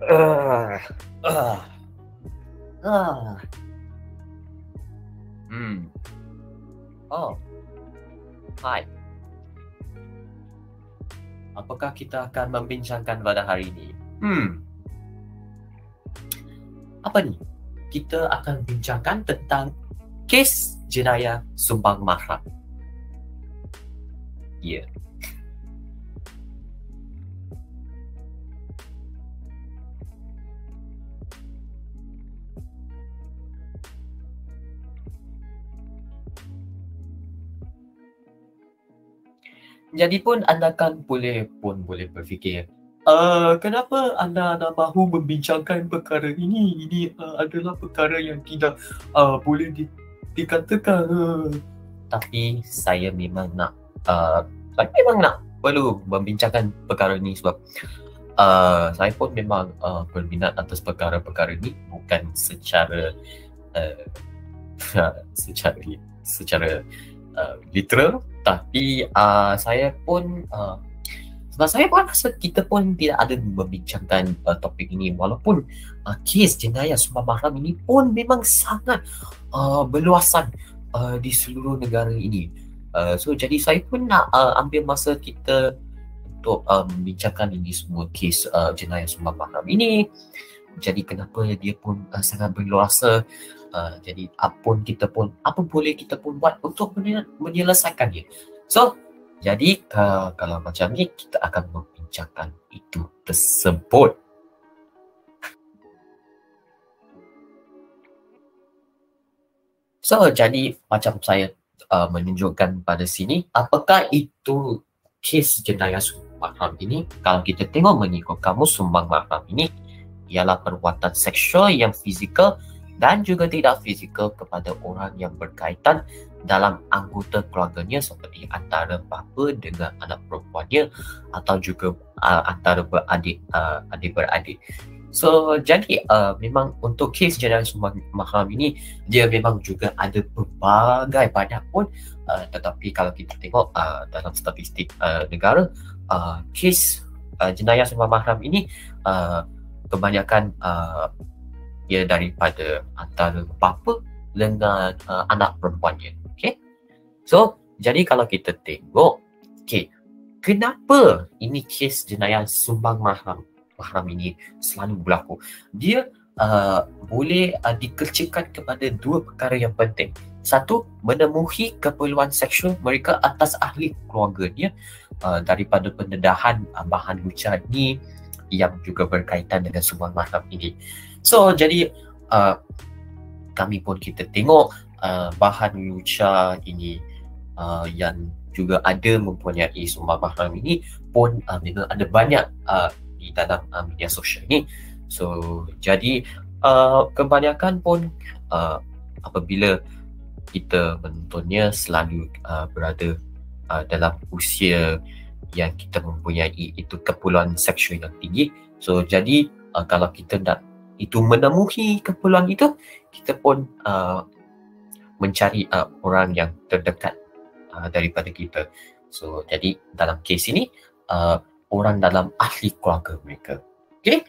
Ah, ah, ah. Hmm. Oh, hai. Apakah kita akan membincangkan pada hari ini? Apa ni? Kita akan bincangkan tentang kes jenayah sumbang mahram. Ya. Yeah. Jadi pun anda kan boleh berfikir, kenapa anda mahu membincangkan perkara ini? Ini adalah perkara yang tidak boleh dikatakan. Tapi saya memang nak perlu membincangkan perkara ini sebab saya pun memang berminat atas perkara-perkara ini, bukan secara secara literal, tapi saya pun sebab saya pun rasa kita pun tidak ada membincangkan topik ini, walaupun kes jenayah sumbang mahram ini pun memang sangat berluasan di seluruh negara ini. So jadi saya pun nak ambil masa kita untuk membincangkan ini semua kes jenayah sumbang mahram ini. Jadi kenapa dia pun sangat berluasa. Jadi apa boleh kita pun buat untuk menyelesaikannya. So, jadi kalau macam ni kita akan membincangkan itu tersebut. So, jadi macam saya menunjukkan pada sini, apakah itu kes jenayah sumbang mahram ini? Kalau kita tengok mengikut kamus, sumbang mahram ini ialah perbuatan seksual yang fizikal dan juga tidak fizikal kepada orang yang berkaitan dalam anggota keluarganya, seperti antara bapa dengan anak perempuannya atau juga antara adik-beradik. So jadi memang untuk kes jenayah sumbang mahram ini dia memang juga ada pelbagai banyak pun, tetapi kalau kita tengok dalam statistik negara, kes jenayah sumbang mahram ini kebanyakan ia daripada antara bapa dengan anak perempuannya. Okay? So, jadi kalau kita tengok, okay, kenapa ini kes jenayah sumbang mahram ini selalu berlaku? Dia boleh dikecilkan kepada dua perkara yang penting. Satu, memenuhi keperluan seksual mereka atas ahli keluarganya daripada pendedahan bahan lucah ni yang juga berkaitan dengan sumbang mahram ini. So jadi kami pun kita tengok bahan lucah ini yang juga ada mempunyai sumbang mahram ini pun memang ada banyak di dalam media sosial ini. So jadi kebanyakan pun apabila kita menontonnya selalu berada dalam usia yang kita mempunyai itu keperluan seksual yang tinggi. So jadi kalau kita nak itu memenuhi keperluan itu, kita pun mencari orang yang terdekat daripada kita. So jadi dalam kes ini orang dalam ahli keluarga mereka. Okay?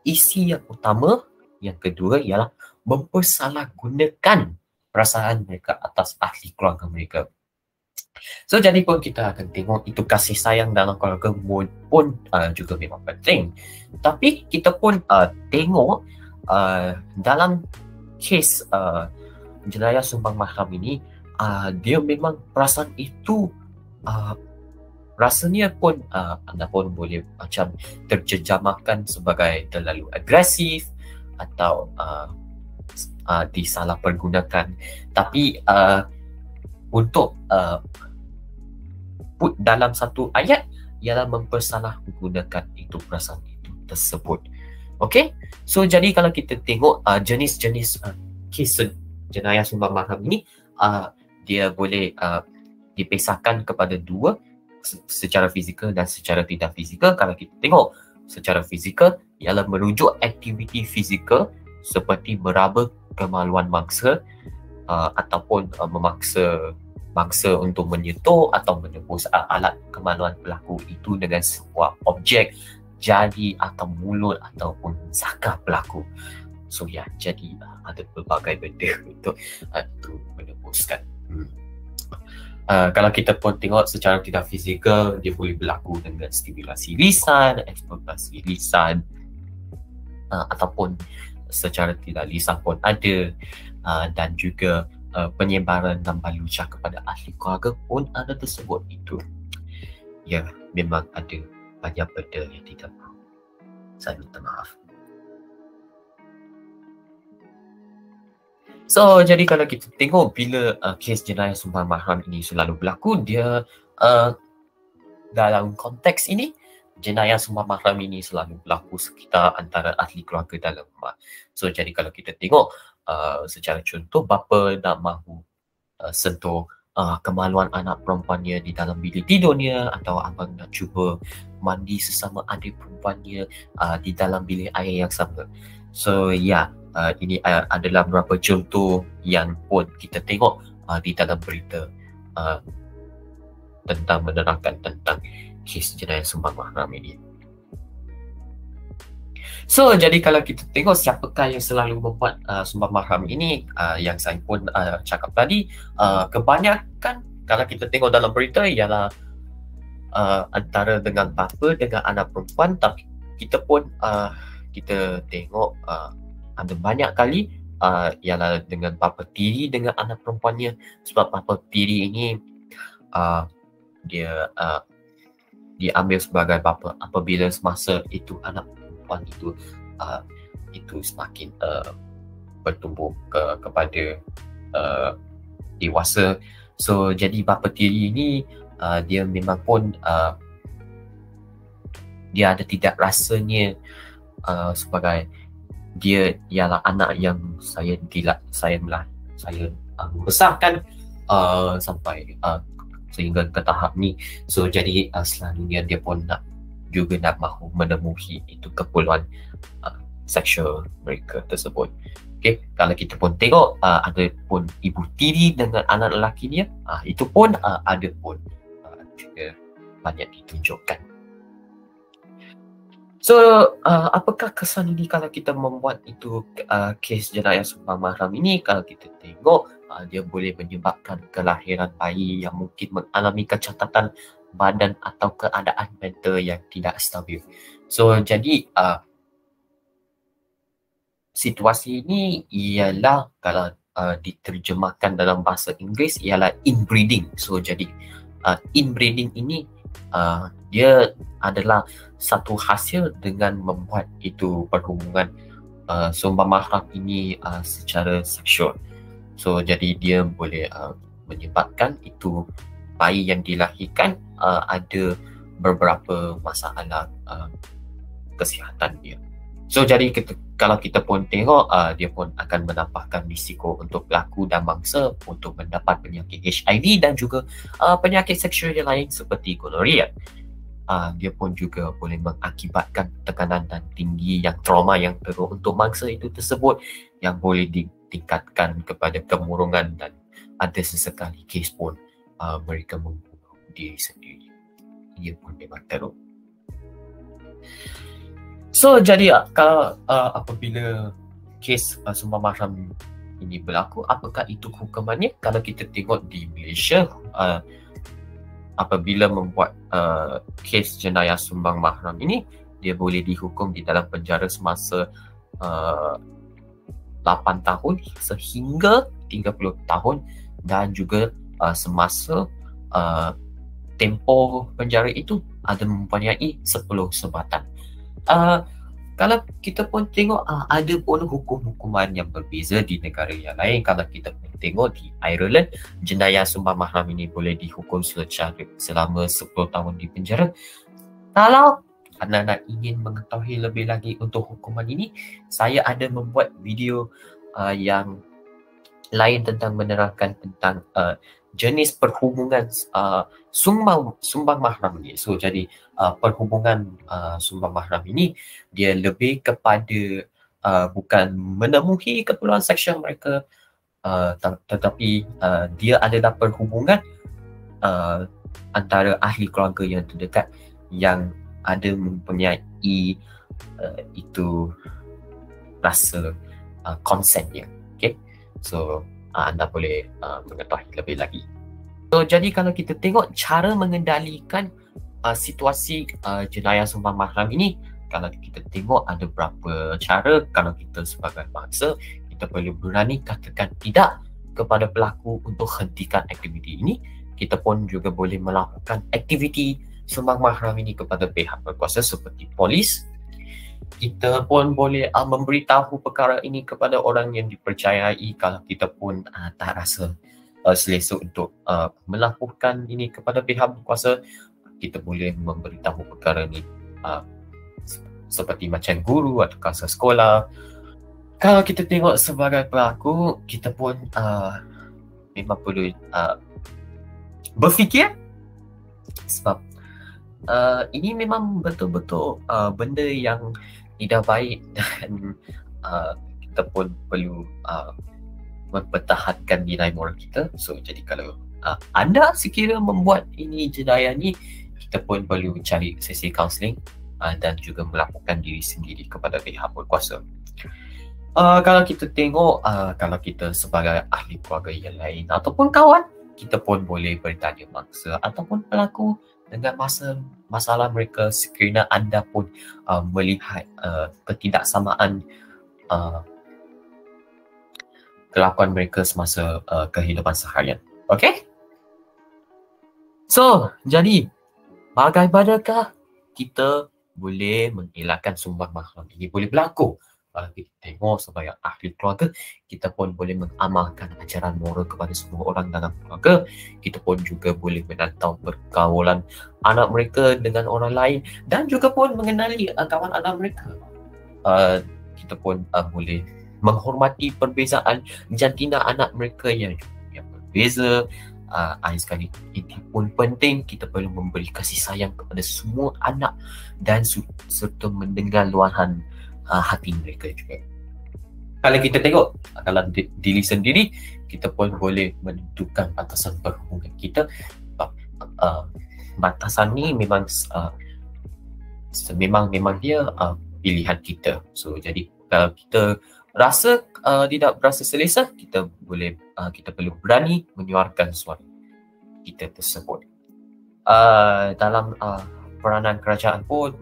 Isi yang utama yang kedua ialah mempersalahgunakan perasaan mereka atas ahli keluarga mereka. So jadi pun kita akan tengok itu kasih sayang dalam keluarga pun juga memang penting. Tapi kita pun tengok dalam kes jenayah sumbang mahram ini, dia memang perasaan itu rasanya pun anda pun boleh macam terjemahkan sebagai terlalu agresif atau disalahpergunakan. Tapi untuk put dalam satu ayat ialah mempersalahgunakan itu perasaan itu tersebut. Okay? So jadi kalau kita tengok jenis-jenis kes jenayah sumbang mahram ini, dia boleh dipisahkan kepada dua, secara fizikal dan secara tidak fizikal. Kalau kita tengok secara fizikal ialah merujuk aktiviti fizikal seperti meraba kemaluan mangsa ataupun memaksa mangsa untuk menyentuh atau menembus alat kemaluan pelaku itu dengan sebuah objek jari atau mulut ataupun zakah berlaku. So ya, jadi ada pelbagai benda untuk menembuskan. Kalau kita pun tengok secara tidak fizikal, dia boleh berlaku dengan stimulasi lisan, ekspektasi lisan, ataupun secara tidak lisan pun ada, dan juga penyebaran gambar lucah kepada ahli keluarga pun ada tersebut. Itu ya, memang ada banyak benda yang tidak mahu. Saya minta maaf. So, jadi kalau kita tengok bila kes jenayah sumbang mahram ini selalu berlaku, dia dalam konteks ini, jenayah sumbang mahram ini selalu berlaku sekitar antara ahli keluarga dalam rumah. So, jadi kalau kita tengok secara contoh, bapa nak mahu sentuh kemaluan anak perempuannya di dalam bilik tidurnya, atau abang nak cuba mandi sesama adik perempuannya di dalam bilik air yang sama. So, ya, ini adalah beberapa contoh yang pun kita tengok di dalam berita tentang menerangkan tentang kes jenayah sumbang mahram ini. So, jadi kalau kita tengok siapakah yang selalu membuat sumbang mahram ini, yang saya pun cakap tadi, kebanyakan kalau kita tengok dalam berita ialah antara dengan bapa dengan anak perempuan, tapi kita pun kita tengok ada banyak kali ialah dengan bapa tiri dengan anak perempuannya, sebab bapa tiri ini dia diambil sebagai bapa apabila semasa itu anak perempuan itu semakin bertumbuh kepada dewasa. So, jadi bapa tiri ini dia memang pun dia ada tidak rasanya sebagai dia ialah anak yang saya besarkan sampai sehingga ke tahap ni. So, jadi selalunya dia pun nak mahu menemui itu keperluan seksual mereka tersebut. Okay, kalau kita pun tengok ada pun ibu tiri dengan anak lelaki dia, itu pun ada pun juga banyak ditunjukkan. So, apakah kesan ini kalau kita membuat itu kes jenayah sumbang mahram ini? Kalau kita tengok, dia boleh menyebabkan kelahiran bayi yang mungkin mengalami kecacatan badan atau keadaan mental yang tidak stabil. So, jadi situasi ini ialah kalau diterjemahkan dalam bahasa Inggeris ialah inbreeding. So, jadi inbreeding ini dia adalah satu hasil dengan membuat itu perhubungan sumbang mahram ini secara seksual. So, jadi dia boleh menyebabkan itu bayi yang dilahirkan ada beberapa masalah kesihatan dia. So, jadi kalau kita pun tengok, dia pun akan menambahkan risiko untuk pelaku dan mangsa untuk mendapat penyakit HIV dan juga penyakit seksual yang lain seperti gonoria. Dia pun juga boleh mengakibatkan tekanan dan tinggi yang trauma yang teruk untuk mangsa itu tersebut, yang boleh ditingkatkan kepada kemurungan, dan ada sesekali kes pun mereka membunuh diri sendiri. Ia pun memang teruk. So, jadi kalau apabila kes sumbang mahram ini berlaku, apakah itu hukumannya? Kalau kita tengok di Malaysia, apabila membuat kes jenayah sumbang mahram ini, dia boleh dihukum di dalam penjara semasa 8 tahun sehingga 30 tahun, dan juga semasa tempoh penjara itu ada mempunyai 10 sebatan. Kalau kita pun tengok, ada pun hukum-hukuman yang berbeza di negara yang lain. Kalau kita pun tengok di Ireland, jenayah sumbang mahram ini boleh dihukum selama 10 tahun di penjara. Kalau anda ingin mengetahui lebih lagi untuk hukuman ini, saya ada membuat video yang lain tentang menerangkan tentang jenis perhubungan sumbang mahram ini. So, jadi perhubungan sumbang mahram ini dia lebih kepada bukan memenuhi keperluan seksual mereka, tetapi dia adalah perhubungan antara ahli keluarga yang terdekat yang ada mempunyai itu rasa consentnya. Okay, so anda boleh mengetahui lebih lagi. So jadi kalau kita tengok cara mengendalikan situasi jenayah sumbang mahram ini, kalau kita tengok ada beberapa cara. Kalau kita sebagai bangsa, kita perlu berani katakan tidak kepada pelaku untuk hentikan aktiviti ini. Kita pun juga boleh melakukan aktiviti sumbang mahram ini kepada pihak berkuasa seperti polis. Kita pun boleh memberitahu perkara ini kepada orang yang dipercayai. Kalau kita pun tak rasa selesa untuk melakukan ini kepada pihak berkuasa, kita boleh memberitahu perkara ini seperti macam guru atau kasar sekolah. Kalau kita tengok sebagai pelaku, kita pun memang perlu berfikir, sebab ini memang betul-betul benda yang tidak baik, dan kita pun perlu mempertahankan nilai moral kita. So jadi kalau anda sekiranya membuat ini jenayah ni, kita pun perlu cari sesi kaunseling dan juga melaporkan diri sendiri kepada pihak berkuasa. Kalau kita tengok, kalau kita sebagai ahli keluarga yang lain ataupun kawan, kita pun boleh bertanya mangsa ataupun pelaku dengan masalah mereka sekiranya anda pun melihat ketidaksamaan kelakuan mereka semasa kehidupan seharian. Okay? So, jadi bagaimanakah kita boleh mengelakkan sumbang mahram ini boleh berlaku? Kalau kita tengok sebagai ahli keluarga, kita pun boleh mengamalkan ajaran moral kepada semua orang dalam keluarga. Kita pun juga boleh menantau pergaulan anak mereka dengan orang lain dan juga pun mengenali kawan anak mereka. Kita pun boleh menghormati perbezaan jantina anak mereka yang berbeza. Akhir sekali, ini pun penting, kita perlu memberi kasih sayang kepada semua anak dan serta mendengar luahan hati mereka juga. Kalau kita tengok, kalau diri sendiri, kita pun boleh menentukan batasan perhubungan kita. Batasan ni memang dia pilihan kita. So jadi kalau kita rasa tidak berasa selesa, kita perlu berani menyuarakan suara kita tersebut. Dalam peranan kerajaan pun,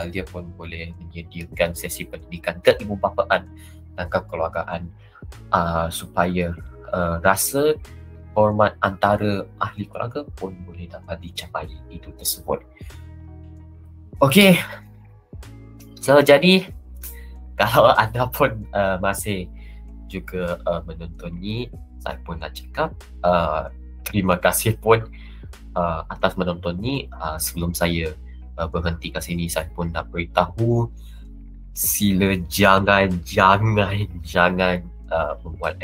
dia pun boleh menyediakan sesi pendidikan keibubapaan dan kekeluargaan supaya rasa hormat antara ahli keluarga pun boleh dapat dicapai itu tersebut. Okey. So jadi kalau anda pun masih juga menonton ni, saya pun nak cakap terima kasih pun atas menonton ni. Sebelum saya berhenti kat sini, saya pun nak beritahu, sila jangan membuat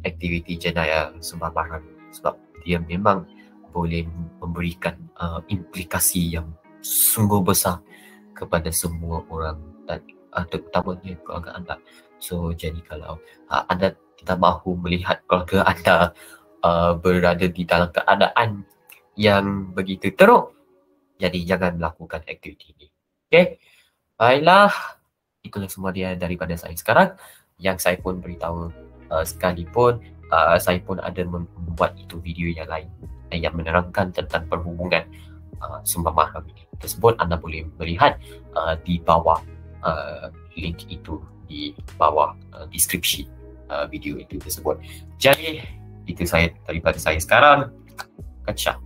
aktiviti jenayah sumbang mahram, sebab dia memang boleh memberikan implikasi yang sungguh besar kepada semua orang dan terutamanya keluarga anda. So jadi kalau anda tidak mahu melihat keluarga anda berada di dalam keadaan yang begitu teruk, jadi jangan melakukan aktiviti ini. Okay? Baiklah, itulah semua dia daripada saya sekarang. Yang saya pun beritahu sekalipun saya pun ada membuat itu video yang lain yang menerangkan tentang perhubungan sumbang mahram ini tersebut. Anda boleh melihat di bawah link itu, di bawah deskripsi video itu tersebut. Jadi itu daripada saya sekarang. Kacau.